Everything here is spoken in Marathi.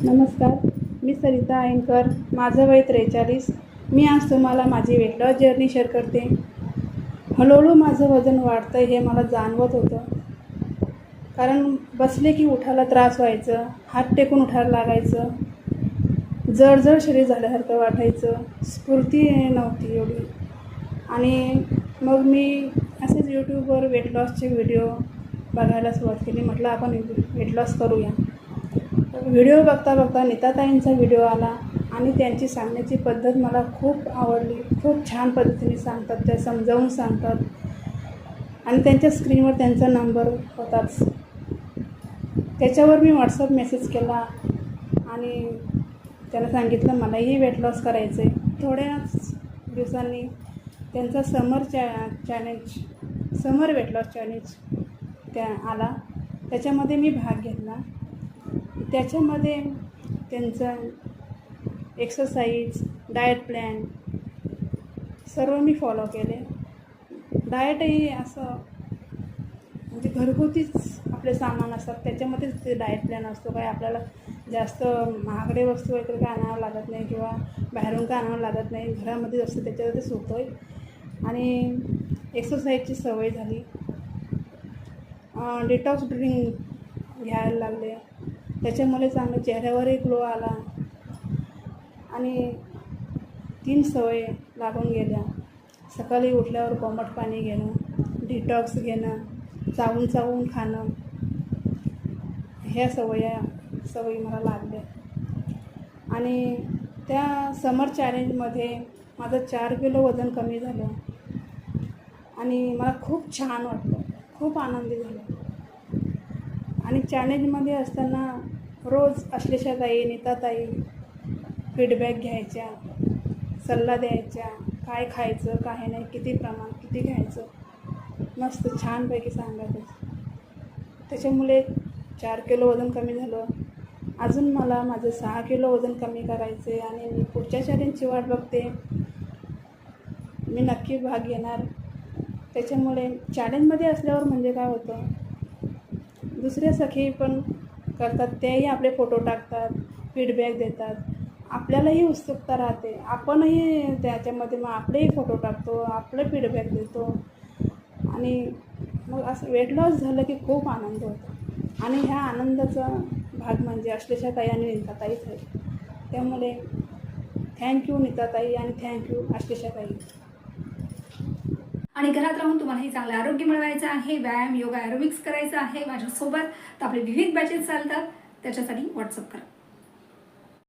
नमस्कार, मी सरिता ऐनकर. माझं वय 43. मी आज तुम्हाला माझी वेट लॉस जर्नी शेअर करते. हळूहळू माझं वजन वाढतं हे मला जाणवत होतं. कारण बसले की उठायला त्रास व्हायचं, हात टेकून उठायला लागायचं, जड शरीर झाल्यासारखं वाटायचं, स्फूर्ती नव्हती एवढी. आणि मग मी असेच यूट्यूबवर वेट लॉसचे व्हिडिओ बघायला सुरुवात केली. म्हटलं आपण वेट लॉस करूया. व्हिडिओ बघता नीताताईंचा व्हिडिओ आला आणि त्यांची सांगण्याची पद्धत मला खूप आवडली. खूप छान पद्धतीने सांगतात, त्या समजावून सांगतात आणि त्यांच्या स्क्रीनवर त्यांचा नंबर होताच. त्याच्यावर मी व्हॉट्सअप मेसेज केला आणि त्यांना सांगितलं मलाही वेट लॉस करायचं आहे. थोड्याच दिवसांनी त्यांचा समर वेट लॉस चॅलेंज आला. त्याच्यामध्ये मी भाग घेतला. त्याच्यामध्ये त्यांचं एक्सरसाइज, डाएट प्लॅन सर्व मी फॉलो केले. डाएटही असं म्हणजे घरगुतीच आपले सामान असतात, त्याच्यामध्येच ते डाएट प्लॅन असतो. काय आपल्याला जास्त महागडे वस्तू वगैरे काय आणावं लागत नाही किंवा बाहेरून काय आणावं लागत नाही. घरामध्येच असतं, त्याच्यावरच होतो आहे. आणि एक्सरसाइजची सवय झाली. डिटॉक्स ड्रिंक घ्यायला लागले. त्याच्यामुळे चांगलं चेहऱ्यावरही ग्लो आला आणि 3 सवयी लागून गेल्या. सकाळी उठल्यावर कोमट पाणी घेणं, डिटॉक्स घेणं, चावून खाणं, ह्या सवयी मला लागल्या. आणि त्या समर चॅलेंजमध्ये माझं 4 किलो वजन कमी झालं आणि मला खूप छान वाटलं, खूप आनंदी झालं. आणि चॅलेंजमध्ये असताना रोज अश्लेषाताई, नीताताई फीडबॅक घ्यायच्या, सल्ला द्यायच्या, काय खायचं काय नाही, किती प्रमाण किती घ्यायचं, मस्त छानपैकी सांगायचं. त्याच्यामुळे 4 किलो वजन कमी झालं. अजून मला माझं 6 किलो वजन कमी करायचं आहे आणि मी पुढच्या चॅलेंजची वाट बघते. मी नक्की भाग घेणार. त्याच्यामुळे चॅलेंजमध्ये असल्यावर म्हणजे काय होतं, दुसऱ्या सखी पण करतात, तेही आपले फोटो टाकतात, फीडबॅक देतात. आपल्यालाही उत्सुकता राहते, आपणही त्याच्यामध्ये मग आपलेही फोटो टाकतो, आपलं फीडबॅक देतो. आणि मग असं वेट लॉस झालं की खूप आनंद होतो. आणि ह्या आनंदाचा भाग म्हणजे अश्लेषाताई आणि नीताताईच आहे. त्यामुळे थँक्यू नीताताई आणि थँक्यू अश्लेषाताई. आणि घरात राहून तुम्हालाही चांगलं आरोग्य मिळवायचं आहे, व्यायाम, योगा, ॲरोबिक्स करायचं आहे माझ्यासोबत, तर आपले विविध बॅचेस चालतात. त्याच्यासाठी व्हॉट्सअप करा.